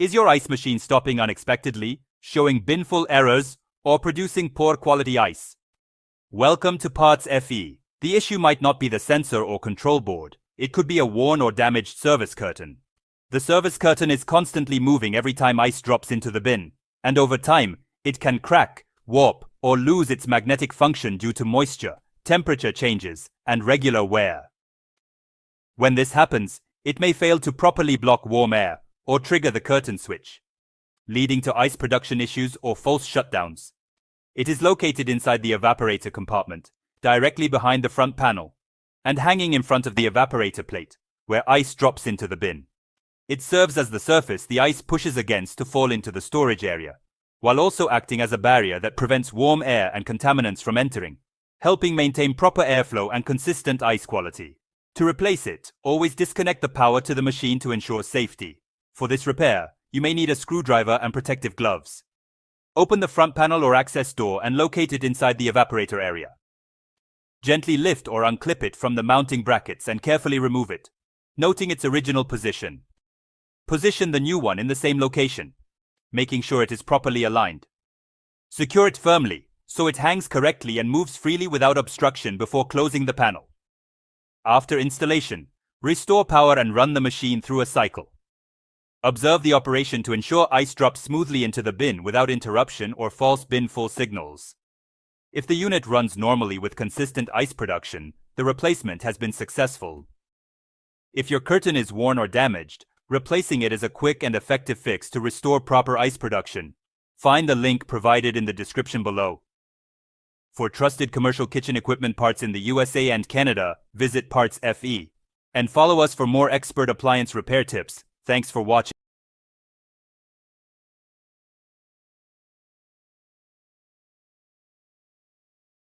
Is your ice machine stopping unexpectedly, showing binful errors, or producing poor quality ice? Welcome to PartsFe. The issue might not be the sensor or control board. It could be a worn or damaged service curtain. The service curtain is constantly moving every time ice drops into the bin, and over time, it can crack, warp, or lose its magnetic function due to moisture, temperature changes, and regular wear. When this happens, it may fail to properly block warm air or trigger the curtain switch, leading to ice production issues or false shutdowns. It is located inside the evaporator compartment, directly behind the front panel, and hanging in front of the evaporator plate, where ice drops into the bin. It serves as the surface the ice pushes against to fall into the storage area, while also acting as a barrier that prevents warm air and contaminants from entering, helping maintain proper airflow and consistent ice quality. To replace it, always disconnect the power to the machine to ensure safety. For this repair, you may need a screwdriver and protective gloves. Open the front panel or access door and locate it inside the evaporator area. Gently lift or unclip it from the mounting brackets and carefully remove it, noting its original position. Position the new one in the same location, making sure it is properly aligned. Secure it firmly so it hangs correctly and moves freely without obstruction before closing the panel. After installation, restore power and run the machine through a cycle. Observe the operation to ensure ice drops smoothly into the bin without interruption or false bin full signals. If the unit runs normally with consistent ice production, the replacement has been successful. If your curtain is worn or damaged, replacing it is a quick and effective fix to restore proper ice production. Find the link provided in the description below. For trusted commercial kitchen equipment parts in the USA and Canada, visit PartsFe. And follow us for more expert appliance repair tips. Thanks for watching.